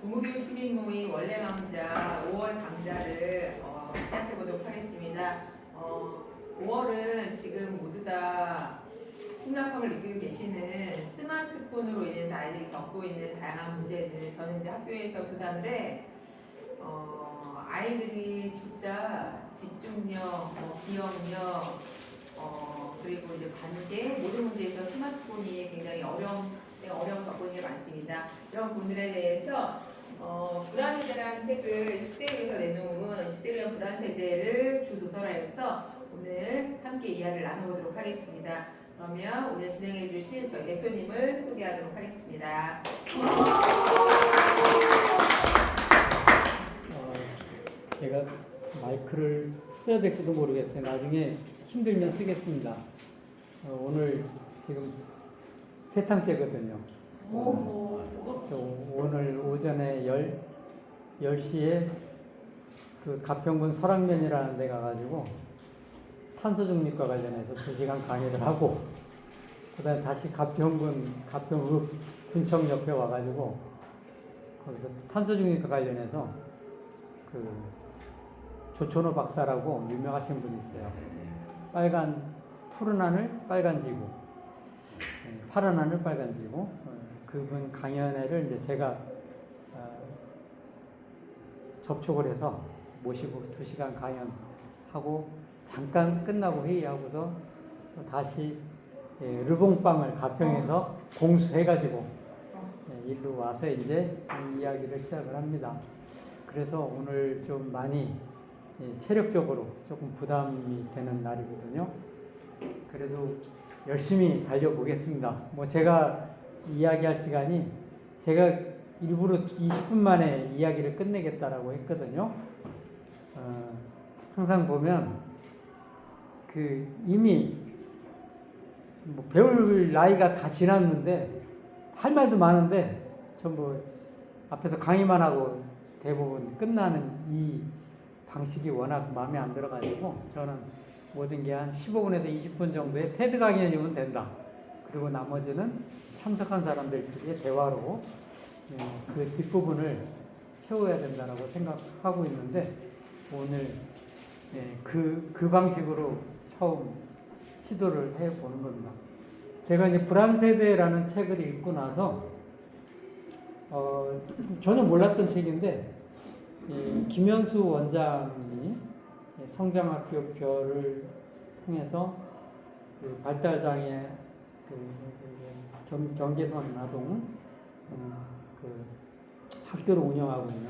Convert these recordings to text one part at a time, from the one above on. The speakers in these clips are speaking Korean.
동부교육 시민모임 원래 강좌 5월 강좌를 시작해 보도록 하겠습니다. 5월은 지금 모두 다 심각함을 느끼고 계시는 스마트폰으로 인해서 아이들이 겪고 있는 다양한 문제들, 저는 이제 학교에서 교사인데 아이들이 진짜 집중력, 기억력, 그리고 이제 관계 모든 문제에서 스마트폰이 굉장히 어려움 겪고 있는 게 많습니다. 이런 분들에 대해서 불안세대라는 책을 10대를 위해서 내놓은 10대를 위한 불안세대를 주도서라해서 오늘 함께 이야기를 나눠보도록 하겠습니다. 그러면 오늘 진행해 주실 저희 대표님을 소개하도록 하겠습니다. 제가 마이크를 써야 될지도 모르겠어요. 나중에 힘들면 쓰겠습니다. 오늘 지금 세 탕째거든요. 그래서 오늘 오전에 10시에 그 가평군 설악면이라는 데 가가지고 탄소 중립과 관련해서 2시간 강의를 하고, 그 다음에 다시 가평군 군청 옆에 와가지고 거기서 탄소 중립과 관련해서 그 조천호 박사라고 유명하신 분이 있어요. 푸른 하늘 빨간 지구, 파란 하늘 빨간 지구, 그분 강연회를 이제 제가 접촉을 해서 모시고 2시간 강연하고 잠깐 끝나고 회의하고서 또 다시 르봉빵을 가평에서 공수해가지고 일로 와서 이제 이 이야기를 시작을 합니다. 그래서 오늘 좀 많이 체력적으로 조금 부담이 되는 날이거든요. 그래도 열심히 달려보겠습니다. 제가 이야기할 시간이 제가 일부러 20분 만에 이야기를 끝내겠다라고 했거든요. 항상 보면 이미 배울 나이가 다 지났는데 할 말도 많은데 전부 앞에서 강의만 하고 대부분 끝나는 이 방식이 워낙 마음에 안 들어가지고 저는 모든 게 한 15분에서 20분 정도의 테드 강연이면 된다. 그리고 나머지는 참석한 사람들끼리의 대화로 그 뒷부분을 채워야 된다고 생각하고 있는데 오늘 그 방식으로 처음 시도를 해보는 겁니다. 제가 이제 불안세대라는 책을 읽고 나서 전혀 몰랐던 책인데 김현수 원장이 성장학교 별을 통해서 발달장애 경계선 아동 학교를 운영하고 있는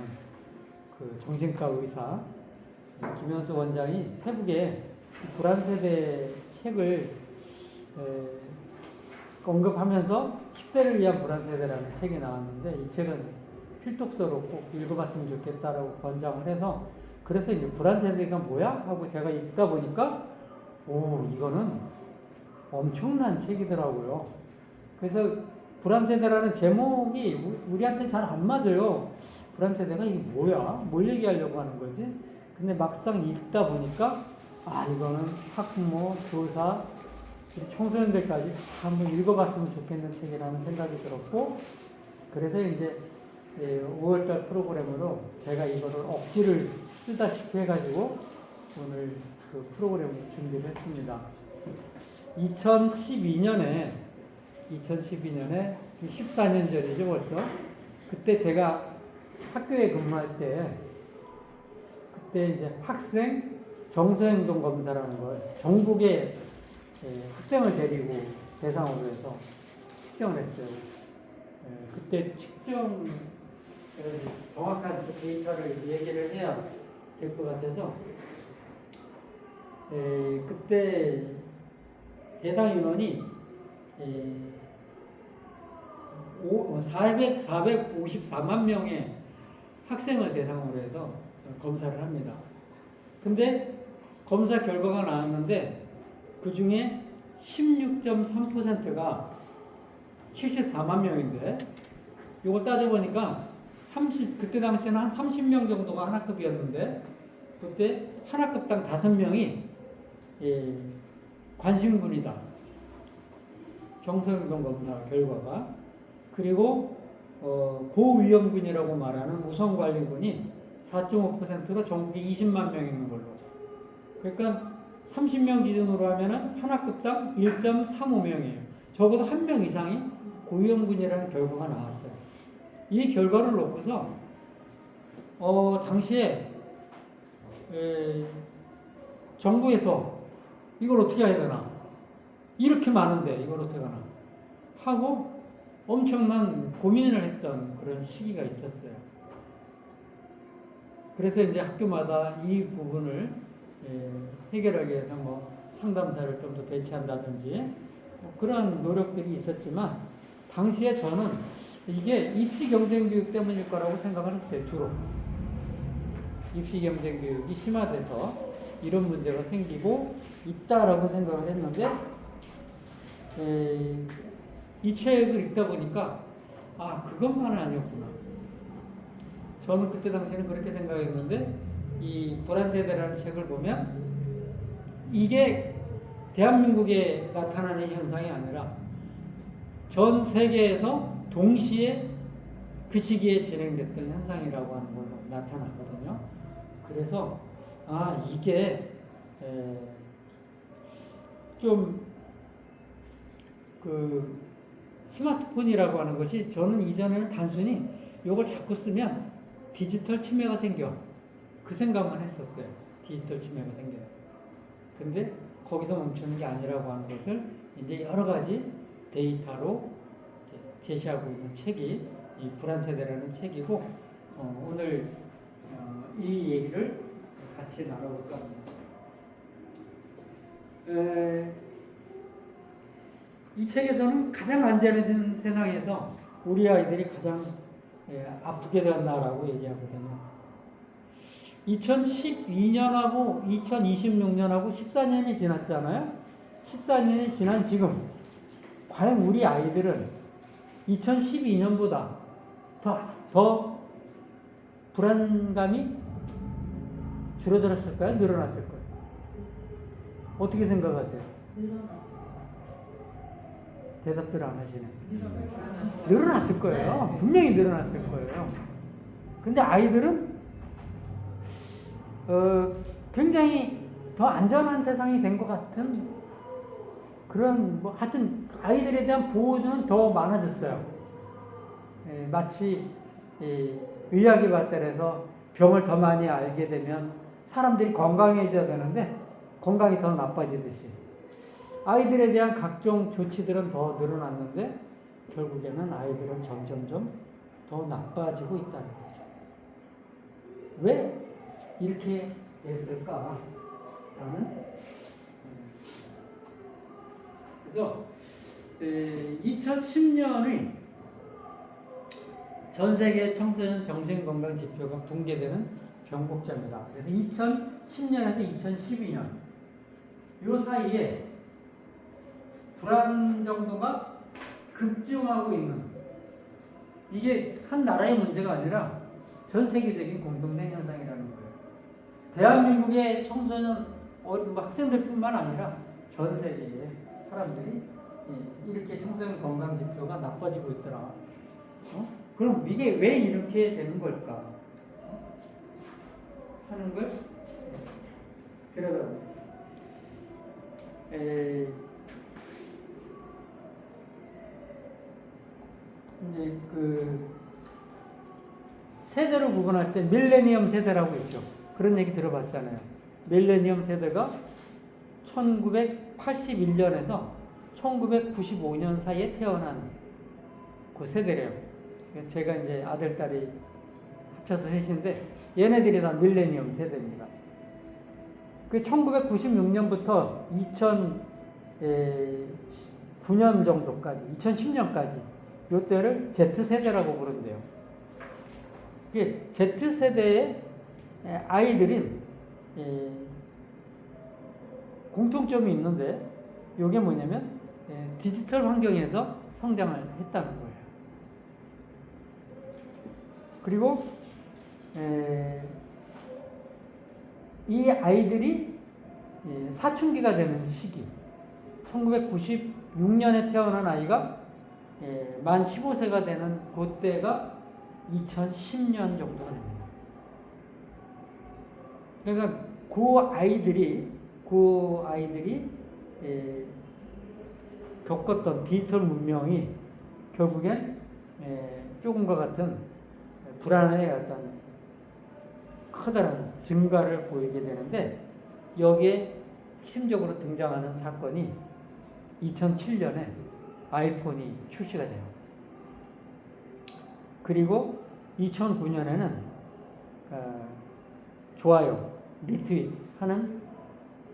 정신과 의사 김현수 원장이 페북에 불안세대 책을 언급하면서 10대를 위한 불안세대라는 책이 나왔는데 이 책은 필독서로 꼭 읽어봤으면 좋겠다라고 권장을 해서 그래서 이제 불안세대가 뭐야? 하고 제가 읽다 보니까 이거는 엄청난 책이더라고요. 그래서 불안세대라는 제목이 우리한테 잘 안 맞아요. 불안세대가 이게 뭐야? 뭘 얘기하려고 하는 거지? 근데 막상 읽다 보니까 이거는 학부모, 교사, 청소년들까지 한번 읽어봤으면 좋겠는 책이라는 생각이 들었고 그래서 이제 5월달 프로그램으로 제가 이거를 억지를 쓰다시피 해가지고 오늘 그 프로그램을 준비를 했습니다. 2012년에 14년 전이죠 벌써. 그때 제가 학교에 근무할 때 그때 이제 학생 정서행동 검사라는 걸 전국의 학생을 데리고 대상으로 해서 측정을 했어요. 그때 측정 정확한 데이터를 얘기를 해야 될 것 같아서 그때 대상 인원이 454만 명의 학생을 대상으로 해서 검사를 합니다. 근데 검사 결과가 나왔는데 그 중에 16.3%가 74만 명인데 이걸 따져보니까 그때 당시에는 한 30명 정도가 한 학급이었는데 그때 한 학급당 5명이 관심군이다. 정서행동 검사 결과가. 그리고 고위험군이라고 말하는 우선관리군이 4.5%로 전국에 20만 명 있는 걸로. 그러니까 30명 기준으로 하면은 한 학급당 1.35명이에요. 적어도 한 명 이상이 고위험군이라는 결과가 나왔어요. 이 결과를 놓고서 당시에 정부에서 이걸 어떻게 해야 되나? 이렇게 많은데 이걸 어떻게 하나? 하고 엄청난 고민을 했던 그런 시기가 있었어요. 그래서 이제 학교마다 이 부분을 해결하기 위해서 뭐 상담사를 좀 더 배치한다든지 뭐 그런 노력들이 있었지만 당시에 저는 이게 입시 경쟁 교육 때문일 거라고 생각을 했어요. 주로 입시 경쟁 교육이 심화돼서 이런 문제가 생기고 있다라고 생각을 했는데 이 책을 읽다 보니까 그것만은 아니었구나. 저는 그때 당시에는 그렇게 생각했는데 이 불안세대라는 책을 보면 이게 대한민국에 나타나는 현상이 아니라 전 세계에서 동시에 그 시기에 진행됐던 현상이라고 하는 걸로 나타나거든요. 그래서 이게 좀 그 스마트폰이라고 하는 것이 저는 이전에는 단순히 이걸 자꾸 쓰면 디지털 치매가 생겨 그 생각만 했었어요. 디지털 치매가 생겨요. 근데 거기서 멈추는 게 아니라고 하는 것을 이제 여러 가지 데이터로 제시하고 있는 책이 이 불안세대라는 책이고 오늘 이 얘기를 같이 나눠볼까 합니다. 이 책에서는 가장 안전해진 세상에서 우리 아이들이 가장 아프게 되었나라고 얘기하거든요. 2012년하고 2026년하고 14년이 지났잖아요. 14년이 지난 지금 과연 우리 아이들은 2012년보다 더 불안감이 줄어들었을까요? 늘어났을까요? 어떻게 생각하세요? 대답들 안 하시네. 늘어났을 거예요. 분명히 늘어났을 거예요. 근데 아이들은 굉장히 더 안전한 세상이 된 것 같은 그런 하여튼 아이들에 대한 보호는 더 많아졌어요. 마치 의학이 발달해서 병을 더 많이 알게 되면 사람들이 건강해져야 되는데 건강이 더 나빠지듯이 아이들에 대한 각종 조치들은 더 늘어났는데 결국에는 아이들은 점점점 더 나빠지고 있다는 거죠. 왜 이렇게 됐을까? 라는 그래서 2010년의 전 세계 청소년 정신건강 지표가 붕괴되는 변곡점이다. 그래서 2010년에서 2012년 이 사이에 불안 정도가 급증하고 있는 이게 한 나라의 문제가 아니라 전 세계적인 공동된 현상이라는 거예요. 대한민국의 청소년 학생들뿐만 아니라 전 세계의 사람들이 이렇게 청소년 건강 지표가 나빠지고 있더라. 그럼 이게 왜 이렇게 되는 걸까? 하는 걸 들여다봅니다. 이제 그 세대로 구분할 때 밀레니엄 세대라고 있죠. 그런 얘기 들어봤잖아요. 밀레니엄 세대가 1981년에서 1995년 사이에 태어난 그 세대래요. 제가 이제 아들, 딸이 합쳐서 셋인데 얘네들이 다 밀레니엄 세대입니다. 그 1996년부터 2009년 정도까지, 2010년까지 요때를 Z세대라고 부른대요. Z세대의 아이들인 공통점이 있는데 이게 뭐냐면 디지털 환경에서 성장을 했다는 거예요. 그리고 이 아이들이 사춘기가 되는 시기 1996년에 태어난 아이가 만 15세가 되는 그때가 2010년 정도가 됩니다. 그러니까 그 아이들이 겪었던 디지털 문명이 결국엔 조금과 같은 불안의 어떤 커다란 증가를 보이게 되는데, 여기에 핵심적으로 등장하는 사건이 2007년에 아이폰이 출시가 돼요. 그리고 2009년에는 좋아요, 리트윗 하는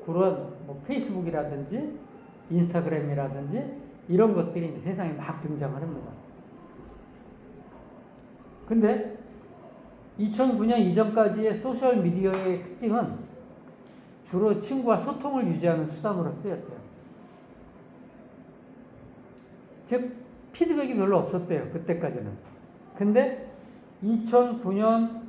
그런 뭐 페이스북이라든지 인스타그램이라든지 이런 것들이 이제 세상에 막 등장을 합니다. 근데 2009년 이전까지의 소셜미디어의 특징은 주로 친구와 소통을 유지하는 수단으로 쓰였대요. 즉 피드백이 별로 없었대요, 그때까지는. 근데 2009년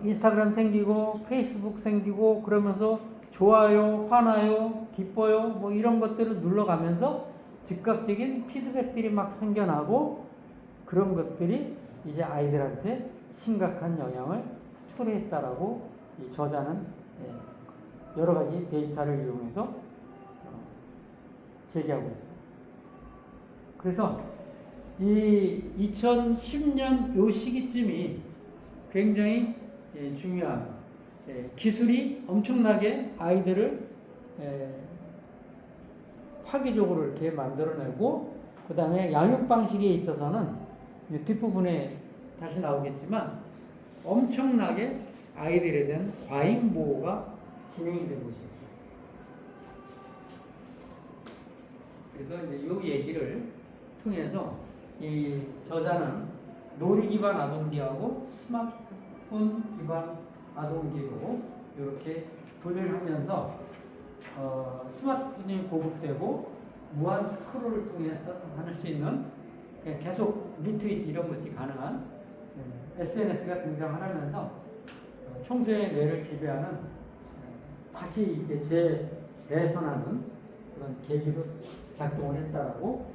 인스타그램 생기고 페이스북 생기고 그러면서 좋아요, 화나요, 기뻐요 뭐 이런 것들을 눌러가면서 즉각적인 피드백들이 막 생겨나고, 그런 것들이 이제 아이들한테 심각한 영향을 초래했다라고 이 저자는 여러 가지 데이터를 이용해서 제기하고 있어요. 그래서 이 2010년 요 시기쯤이 굉장히 중요한, 기술이 엄청나게 아이들을 파괴적으로 이렇게 만들어내고, 그 다음에 양육 방식에 있어서는 뒷부분에 다시 나오겠지만 엄청나게 아이들에 대한 과잉 보호가 진행이 된 것이 있어요. 그래서 이제 이 얘기를 통해서 이 저자는 놀이 기반 아동기하고 스마트폰 기반 아동기로 이렇게 분해를 하면서 스마트폰이 보급되고 무한 스크롤을 통해서 할 수 있는 계속 리트윗 이런 것이 가능한 SNS가 등장을 하면서 청소년의 뇌를 지배하는, 다시 이게 재배선하는 그런 계기로 작동을 했다라고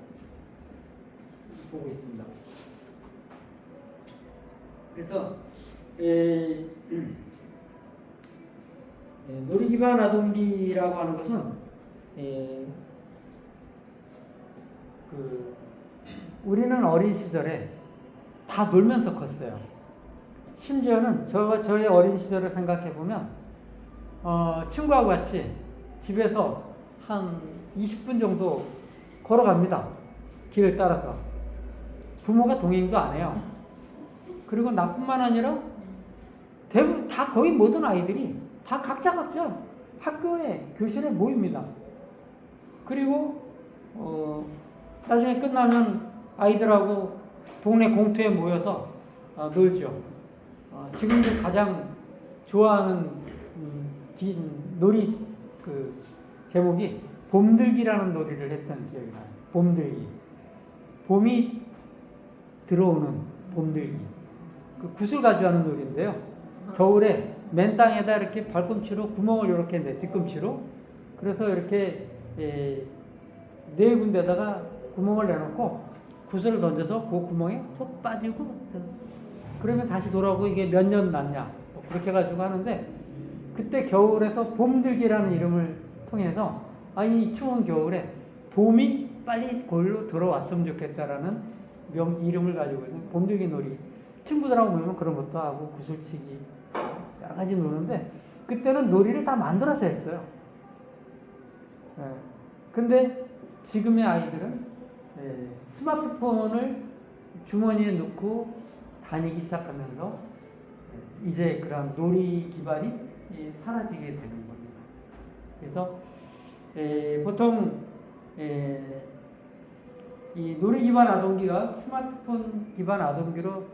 보고 있습니다. 그래서 놀이 기반 아동기라고 하는 것은 우리는 어린 시절에 다 놀면서 컸어요. 심지어는 저의 어린 시절을 생각해 보면 친구하고 같이 집에서 한 20분 정도 걸어갑니다. 길을 따라서. 부모가 동행도 안 해요. 그리고 나뿐만 아니라 대부분 다 거의 모든 아이들이 다 각자 학교에 교실에 모입니다. 그리고 나중에 끝나면 아이들하고 동네 공터에 모여서 놀죠. 지금도 가장 좋아하는 놀이 제목이 봄들기라는 놀이를 했던 기억이 나요. 봄들기. 봄이 들어오는 봄들기. 그 굿을 가져가는 놀이인데요. 겨울에 맨 땅에다 이렇게 발꿈치로 구멍을 이렇게 내, 뒤꿈치로. 그래서 이렇게 네 군데다가 구멍을 내놓고 구슬을 던져서 그 구멍에 톡 빠지고, 그러면 다시 돌아오고, 이게 몇 년 났냐 그렇게 해가지고 하는데, 그때 겨울에서 봄들기라는 이름을 통해서 이 추운 겨울에 봄이 빨리 골로 들어왔으면 좋겠다라는 이름을 가지고 있는 봄들기 놀이. 친구들하고 모이면 그런 것도 하고 구슬치기 여러 가지 노는데, 그때는 놀이를 다 만들어서 했어요. 근데 지금의 아이들은 스마트폰을 주머니에 넣고 다니기 시작하면서 이제 그런 놀이 기반이 사라지게 되는 겁니다. 그래서 보통 이 놀이 기반 아동기가 스마트폰 기반 아동기로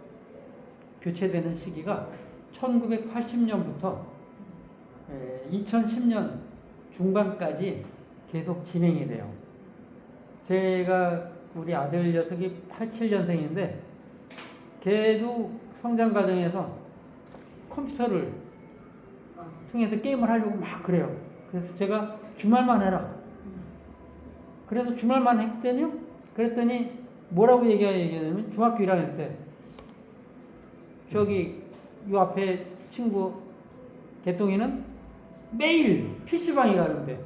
교체되는 시기가 1980년부터 2010년 중반까지 계속 진행이 돼요. 제가 우리 아들 녀석이 87년생인데 걔도 성장 과정에서 컴퓨터를 통해서 게임을 하려고 막 그래요. 그래서 제가 주말만 해라. 그래서 주말만 했더니 그랬더니 뭐라고 얘기하냐면 중학교 1학년 때 저기 요 앞에 친구 개똥이는 매일 PC방에 가는데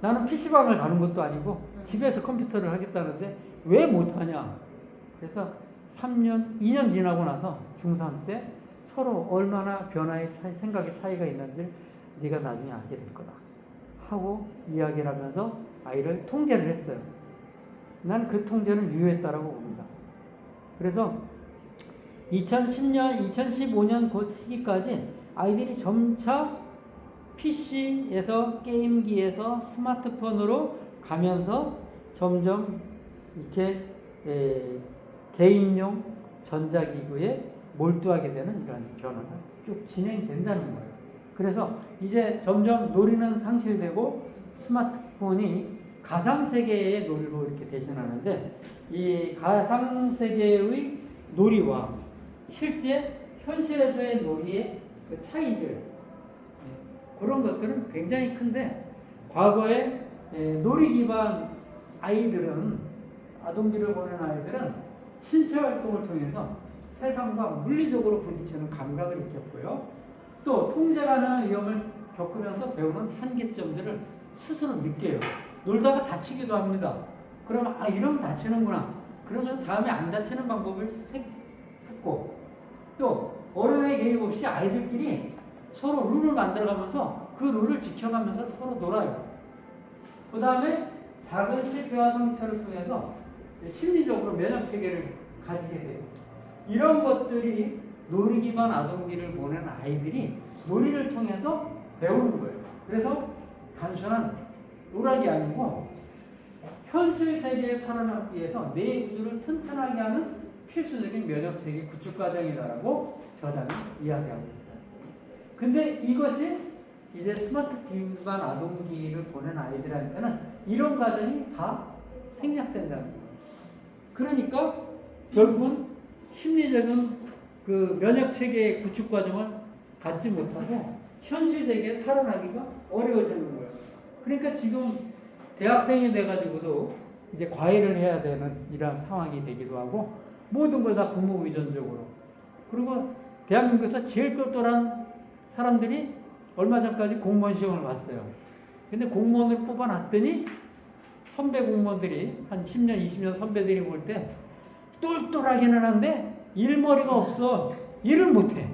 나는 PC방을 가는 것도 아니고 집에서 컴퓨터를 하겠다는데 왜 못하냐. 그래서 2년 지나고 나서 중3 때 서로 얼마나 변화의 차이, 생각의 차이가 있는지 네가 나중에 알게 될 거다 하고 이야기를 하면서 아이를 통제를 했어요. 난 그 통제는 유효했다라고 봅니다. 그래서 2010년, 2015년 그 시기까지 아이들이 점차 PC에서 게임기에서 스마트폰으로 가면서 점점 이렇게 개인용 전자기구에 몰두하게 되는 이런 변화가 쭉 진행된다는 거예요. 그래서 이제 점점 놀이는 상실되고 스마트폰이 가상세계의 놀이로 이렇게 대신하는데 이 가상세계의 놀이와 실제 현실에서의 놀이의 그 차이들 그런 것들은 굉장히 큰데 과거에 놀이 기반 아이들은 아동기를 보는 아이들은 신체 활동을 통해서 세상과 물리적으로 부딪히는 감각을 익혔고요. 또 통제라는 위험을 겪으면서 배우는 한계점들을 스스로 느껴요. 놀다가 다치기도 합니다. 그러면 이러면 다치는구나. 그러면서 다음에 안 다치는 방법을 찾고 또 어른의 개입 없이 아이들끼리 서로 룰을 만들어가면서 그 룰을 지켜가면서 서로 놀아요. 그 다음에 작은 실패와 상처를 통해서 심리적으로 면역체계를 가지게 돼요. 이런 것들이 놀이 기반 아동기를 보낸 아이들이 놀이를 통해서 배우는 거예요. 그래서 단순한 놀학이 아니고 현실 세계에 살아남기 위해서 내 구조를 튼튼하게 하는 필수적인 면역체계 구축 과정이다라고 저자는 이야기하고 있어요. 근데 이것이 이제 스마트 기반 아동기를 보낸 아이들한테는 이런 과정이 다 생략된다는 거예요. 그러니까 결국은 심리적인 그 면역체계의 구축 과정을 갖지 못하고 현실 세계에 살아나기가 어려워지는 거예요. 그러니까 지금 대학생이 돼가지고도 이제 과외를 해야 되는 이러한 상황이 되기도 하고 모든 걸 다 부모 의존적으로. 그리고 대한민국에서 제일 똘똘한 사람들이 얼마 전까지 공무원 시험을 봤어요. 근데 공무원을 뽑아놨더니 선배 공무원들이 한 10년, 20년 선배들이 볼 때 똘똘하기는 한데 일머리가 없어. 일을 못해.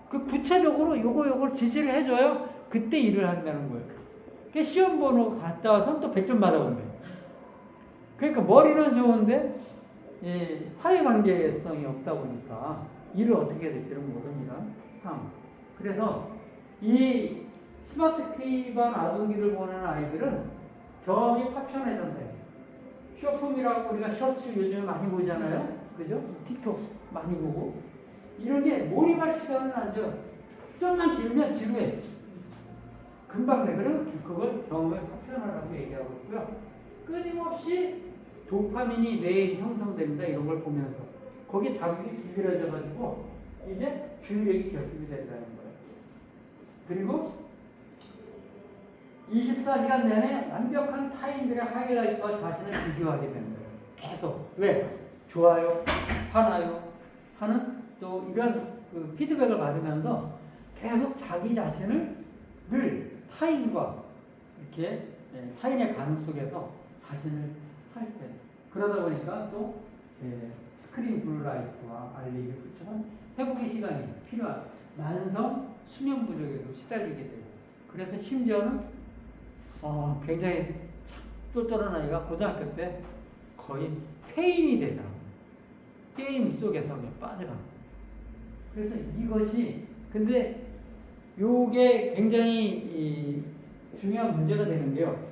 그 구체적으로 요걸 지시를 해줘요. 그때 일을 한다는 거예요. 그 시험 번호 갔다 와서 또 100점 받아온대. 그러니까 머리는 좋은데 사회관계성이 없다 보니까 일을 어떻게 될지를 모르는 이런 상황. 그래서 이 스마트 기반 아동기를 보는 아이들은 경험이 파편해진대요. 쇼폼이라고 우리가 셔츠 요즘에 많이 보잖아요. 그죠? 틱톡 많이 보고. 이런 게 몰입할 시간은 안 줘. 좀만 길면 지루해. 금방 돼. 그래서 그걸 경험의 파편화라고 얘기하고 있고요. 끊임없이 도파민이 뇌에 형성됩니다. 이런 걸 보면서. 거기에 자극이 길들여져가지고 이제 주의력이 결핍이 된다는 거예요. 그리고 24시간 내내 완벽한 타인들의 하이라이트와 자신을 비교하게 되는 거예요. 계속. 왜? 좋아요, 화나요 하는 또 이런 그 피드백을 받으면서 계속 자기 자신을 늘 타인과 이렇게 타인의 관계 속에서 자신을 살 때 그러다 보니까 또 스크린 블루라이트와 알리를 붙여서 회복의 시간이 필요한 만성 수면 부족에도 시달리게 돼요. 그래서 심지어는 굉장히 똘똘한 아이가 고등학교 때 거의 폐인이 되더라고요. 게임 속에서 빠져가는. 그래서 이것이 근데 요게 굉장히 중요한 문제가 되는 게요.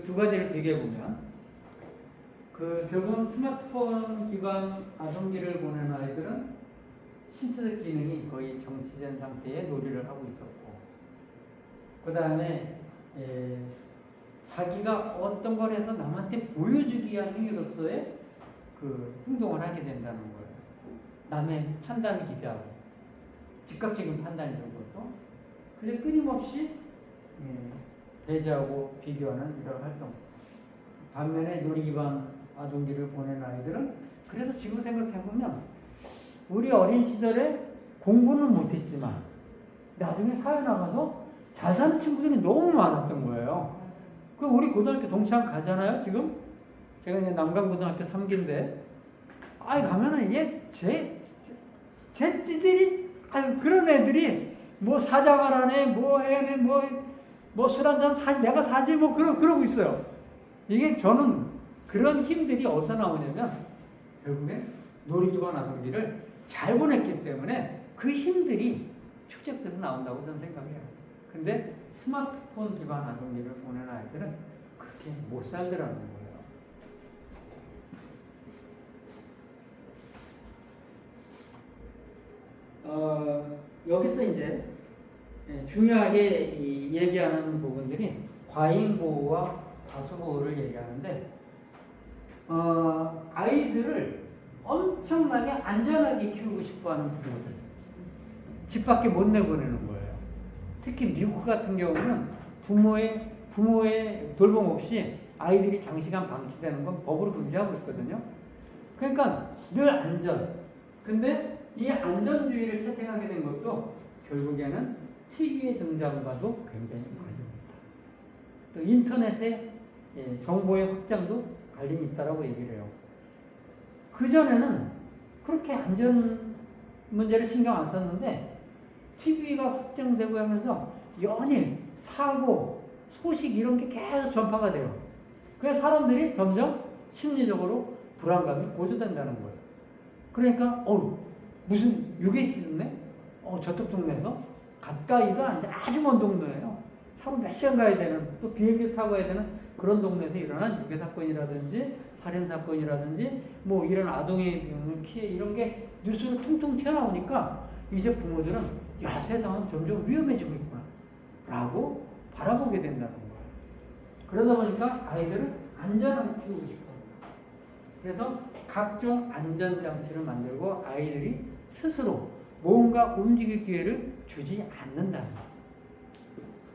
두 가지를 비교해 보면 결국은 스마트폰 기반 아동기를 보낸 아이들은 신체적 기능이 거의 정치된 상태의 놀이를 하고 있었고, 그 다음에 자기가 어떤 걸 해서 남한테 보여주기 위한 행위로서의 그 행동을 하게 된다는 거예요. 남의 판단을 기대하고 즉각적인 판단 이런 것도. 그래서 끊임없이 배제하고 비교하는 이런 활동. 반면에 놀이 기반 아동기를 보낸 아이들은 그래서 지금 생각해보면 우리 어린 시절에 공부는 못했지만 나중에 사회 나가서 잘 사는 친구들이 너무 많았던 거예요. 그 우리 고등학교 동창 가잖아요, 지금? 제가 이제 남강고등학교 3기인데, 아이, 가면은 제 찌질이, 그런 애들이, 뭐 사자말 하네, 뭐 해네, 뭐 술 한잔 내가 사지, 뭐 그러고 있어요. 이게 저는 그런 힘들이 어디서 나오냐면, 결국에 놀이기반 아동기를 잘 보냈기 때문에 그 힘들이 축적돼서 나온다고 저는 생각해요. 근데 스마트폰 기반 아동기를 보낸 아이들은 그렇게 못 살더라는 거예요. 여기서 이제 중요하게 얘기하는 부분들이 과잉 보호와 과소 보호를 얘기하는데, 아이들을 엄청나게 안전하게 키우고 싶어하는 부모들, 집 밖에 못 내보내는 거예요. 특히 미국 같은 경우는 부모의 돌봄 없이 아이들이 장시간 방치되는 건 법으로 금지하고 있거든요. 그러니까 늘 안전. 근데 이 안전주의를 채택하게 된 것도 결국에는 TV의 등장과도 굉장히 관련입니다. 또 인터넷의 정보의 확장도 관련이 있다고 얘기를 해요. 그전에는 그렇게 안전 문제를 신경 안 썼는데 TV가 확장되고 하면서 연일, 사고, 소식 이런 게 계속 전파가 돼요. 그래서 사람들이 점점 심리적으로 불안감이 고조된다는 거예요. 그러니까 무슨 이게 있었네? 저쪽 동네에서 가까이가 아닌데 아주 먼 동네예요. 차로 몇 시간 가야 되는, 또 비행기 타고 가야 되는 그런 동네에서 일어난 유괴 사건이라든지 살인 사건이라든지 뭐 이런 아동의 피해 이런 게 뉴스로 퉁퉁 튀어나오니까 이제 부모들은 야, 세상은 점점 위험해지고 있구나 라고 바라보게 된다는 거예요. 그러다 보니까 아이들을 안전하게 키우고 싶어요. 그래서 각종 안전장치를 만들고 아이들이 스스로 뭔가 움직일 기회를 주지 않는다는 거예요.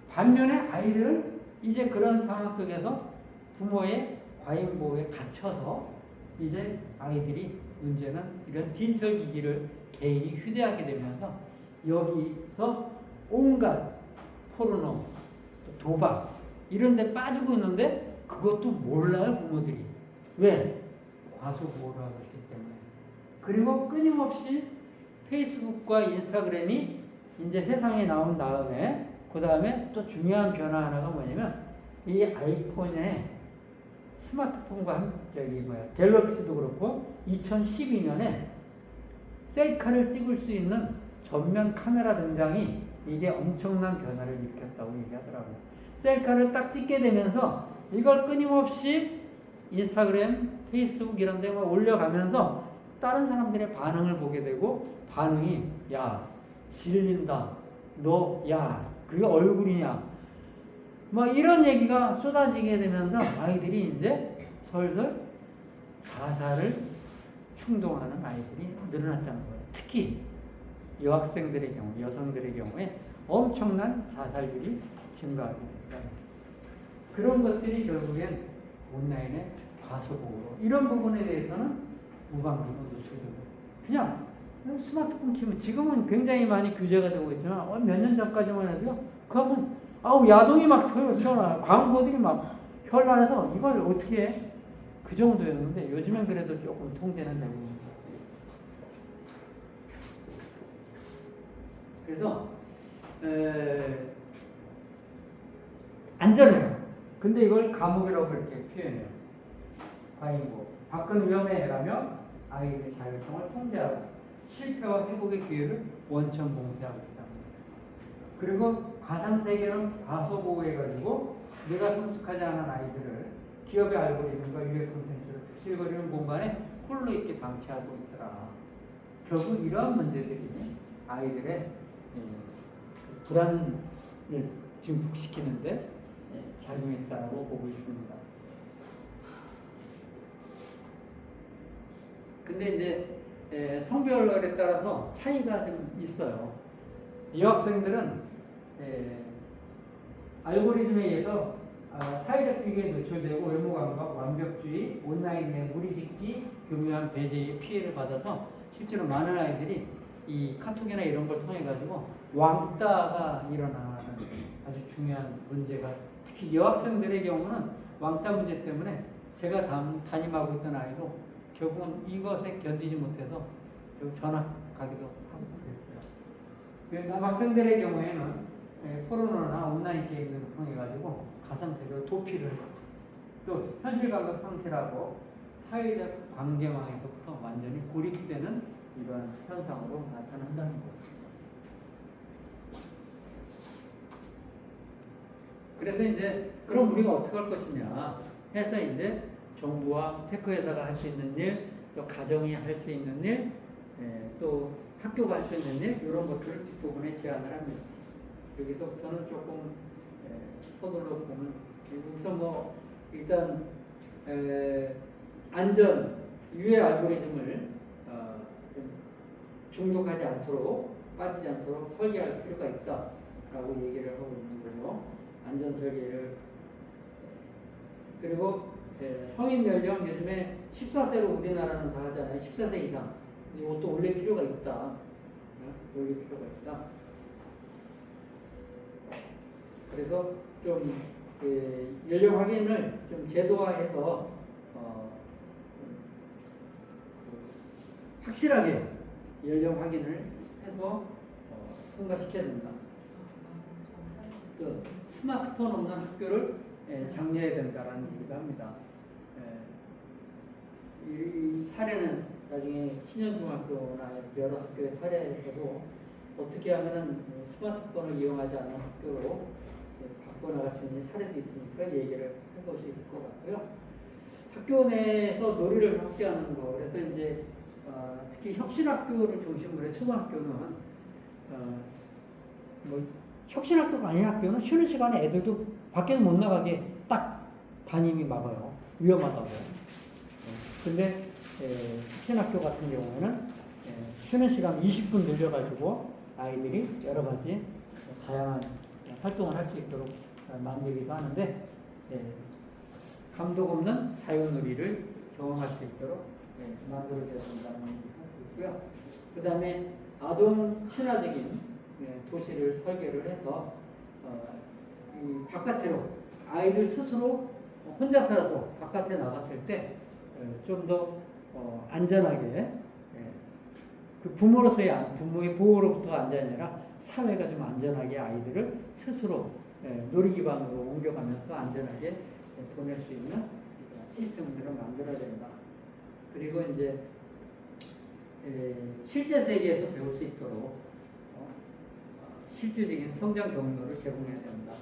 반면에 아이들은 이제 그런 상황 속에서 부모의 과잉 보호에 갇혀서 이제 아이들이 문제는 이런 디지털 기기를 개인이 휴대하게 되면서 여기서 온갖 포르노, 도박 이런 데 빠지고 있는데 그것도 몰라요, 부모들이. 왜? 과소 보호를 하고 있기 때문에. 그리고 끊임없이 페이스북과 인스타그램이 이제 세상에 나온 다음에 그 다음에 또 중요한 변화 하나가 뭐냐면 이 아이폰에 스마트폰과 갤럭시도 그렇고 2012년에 셀카를 찍을 수 있는 전면 카메라 등장이 이게 엄청난 변화를 일으켰다고 얘기하더라고요. 셀카를 딱 찍게 되면서 이걸 끊임없이 인스타그램, 페이스북 이런 데 올려가면서 다른 사람들의 반응을 보게 되고 반응이 야, 질린다. 너, 야, 그게 얼굴이냐. 뭐 이런 얘기가 쏟아지게 되면서 아이들이 이제 설설 자살을 충동하는 아이들이 늘어났다는 거예요. 특히 여학생들의 경우, 여성들의 경우에 엄청난 자살률이 증가하게 됩니다. 그런 것들이 결국엔 온라인의 과소보호로 이런 부분에 대해서는 무방비로 노출되고 그냥 스마트폰 키면 지금은 굉장히 많이 규제가 되고 있지만 몇 년 전까지만 해도요. 그러면 야동이 막 튀어나와요. 광고들이 막 현란해서 이걸 어떻게 해? 그 정도였는데 요즘엔 그래도 조금 통제는 되고 있습니다. 그래서 안전해요. 근데 이걸 감옥이라고 그렇게 표현해요. 과잉보. 밖은 위험해라며 아이들의 자율성을 통제하고 실패와 회복의 기회를 원천 봉쇄하고 있다. 그리고 가상세계는 과소보호해가지고 내가 성숙하지 않은 아이들을 기업의 알고리즘과 유해 콘텐츠를 득실거리는 공간에 홀로 있게 방치하고 있더라. 결국 이러한 문제들이 아이들의 불안을 증폭시키는데 작용했다고 보고 있습니다. 근데 이제 성별에 따라서 차이가 좀 있어요. 여학생들은 알고리즘에 의해서 사회적 비교에 노출되고 외모 감각, 완벽주의, 온라인 내 무리짓기, 교묘한 배제의 피해를 받아서 실제로 많은 아이들이 이 카톡이나 이런 걸 통해 가지고 왕따가 일어나는 아주 중요한 문제가, 특히 여학생들의 경우는 왕따 문제 때문에 제가 담임하고 있던 아이도 결국은 이것에 견디지 못해서 결국 전학 가기도 하고 그랬어요. 남학생들의 경우에는 포르노나 온라인 게임들을 통해 가지고 가상세계로 도피를 하고 또 현실감각 상실하고 사회적 관계망에서부터 완전히 고립되는 이러한 현상으로 나타난다는 거예요. 그래서 이제 그럼 우리가 어떻게 할 것이냐 해서 이제 정부와 테크회사가 할 수 있는 일, 또 가정이 할 수 있는 일, 또 학교가 할 수 있는 일 이런 것들을 뒷부분에 제안을 합니다. 여기서부터는 조금 서둘러 보면 우선 뭐 일단 안전 유해 알고리즘을 좀 중독하지 않도록 빠지지 않도록 설계할 필요가 있다라고 얘기를 하고 있는 거죠. 안전 설계를. 그리고 성인 연령 요즘에 14세로 우리나라는 다 하잖아요. 14세 이상 이것도 올릴 필요가 있다. 올릴 필요가 있다. 그래서 좀 연령 확인을 좀 제도화해서 확실하게 연령 확인을 해서 통과시켜야 된다. 또 스마트폰 없는 학교를 장려해야 된다라는 얘기도 합니다. 이 사례는 나중에 신현중학교나 여러 학교의 사례에서도 어떻게 하면은 스마트폰을 이용하지 않는 학교로 바꿔나갈 수 있는 사례도 있으니까 얘기를 할 것이 있을 것 같고요. 학교 내에서 놀이를 확대하는 거. 그래서 이제 특히 혁신학교를 중심으로 해 초등학교는 뭐 혁신학교가 아닌 학교는 쉬는 시간에 애들도 밖에 못 나가게 딱 담임이 막아요. 위험하다고. 근데 혁신학교 같은 경우에는 쉬는 시간 20분 늘려가지고 아이들이 여러 가지 다양한 활동을 할 수 있도록 만들기도 하는데 감독 없는 자유놀이를 경험할 수 있도록 만들어져야 된다는 얘기를 하고 있고요. 그 다음에 아동 친화적인 도시를 설계를 해서 이 바깥으로 아이들 스스로 혼자서라도 바깥에 나갔을 때 좀 더 안전하게 그 부모의 보호로부터 안전이 아니라 사회가 좀 안전하게 아이들을 스스로 놀이기반으로 옮겨가면서 안전하게 보낼 수 있는 시스템들을 만들어야 된다. 그리고 이제 실제 세계에서 배울 수 있도록 실질적인 성장 경로를 제공해야 된다.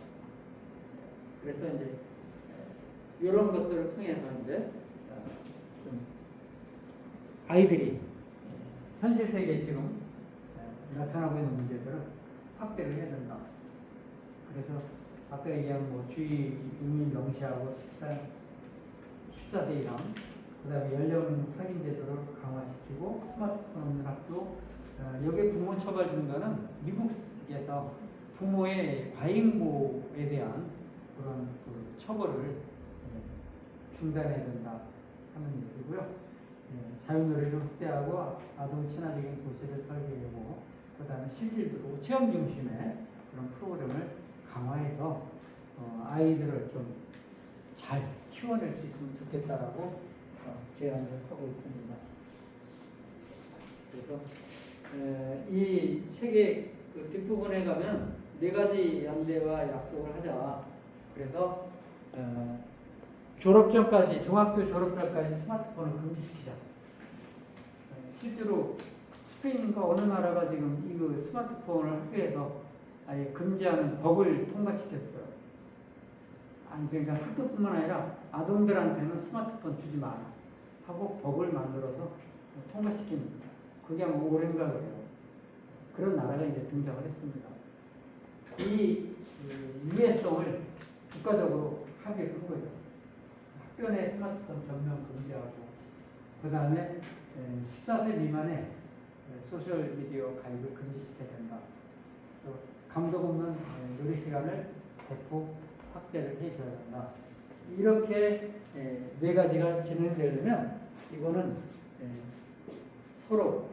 그래서 이제 이런 것들을 통해서 이제 좀 아이들이 현실 세계에 지금 나타나고 있는 문제들을 확대를 해야 된다. 그래서 아까 얘기한 뭐 주의 국민 명시하고 14세 이상, 그 다음에 연령 확인 제도를 강화시키고 스마트폰 없는 학교, 여기에 부모 처벌 증가는 미국에서 부모의 과잉보호에 대한 그런 그 처벌을 중단해야 된다 하는 얘기고요. 자유놀이를 확대하고 아동 친화적인 도시를 설계하고 그 다음에 실질적으로 체험 중심의 그런 프로그램을 강화해서 아이들을 좀 잘 키워낼 수 있으면 좋겠다라고 제안을 하고 있습니다. 그래서 이 책의 그 뒷부분에 가면 4가지 양대와 약속을 하자. 그래서 졸업전까지, 중학교 졸업전까지 스마트폰을 금지시키자. 실제로 스페인과 어느 나라가 지금 이 스마트폰을 학교에서 아예 금지하는 법을 통과시켰어요. 아니, 그러니까 학교뿐만 아니라 아동들한테는 스마트폰 주지 마라 하고 법을 만들어서 통과시킵니다. 그게 아마 올해인가 그래요. 그런 나라가 이제 등장을 했습니다. 이 유해성을 국가적으로 합의를 한 거죠. 학교 내 스마트폰 전면 금지하고, 그 다음에 14세 미만의 소셜미디어 가입을 금지시켜야 된다. 감독 없는 놀이 시간을 대폭 확대를 해줘야 한다. 이렇게 네 가지가 진행되려면 이거는 서로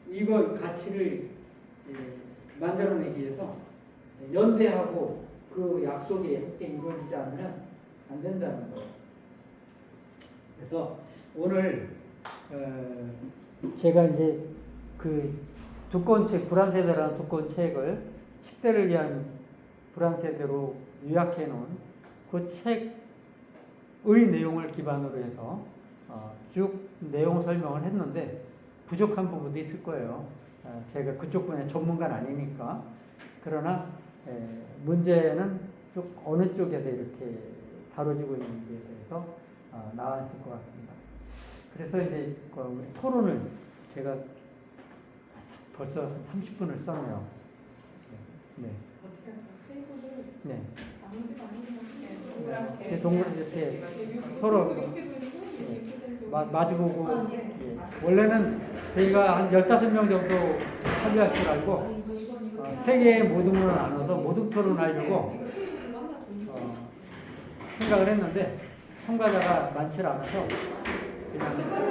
이거 가치를 만들어내기 위해서 연대하고 그 약속이 함께 이루어지지 않으면 안 된다는 거예요. 그래서 오늘 제가 이제 그 두꺼운 책, 불안세대라는 두꺼운 책을 10대를 위한 불안세대로 요약해 놓은 그 책의 내용을 기반으로 해서 쭉 내용 설명을 했는데 부족한 부분도 있을 거예요. 제가 그쪽 분야 전문가는 아니니까. 그러나 문제는 쭉 어느 쪽에서 이렇게 다뤄지고 있는지에 대해서 나왔을 것 같습니다. 그래서 이제 토론을 제가 벌써 30분을 썼네요. 네. 어떻게 테이블을 네. 나누지도 않는 것 동그랗게 이렇게 서로 마주보고 아, 예. 예. 원래는 저희가 한 15명 정도 참여할 줄 알고 3개의 모둠으로 나눠서 모둠 토론하려고 생각을 했는데 참가자가 많지 않아서 그냥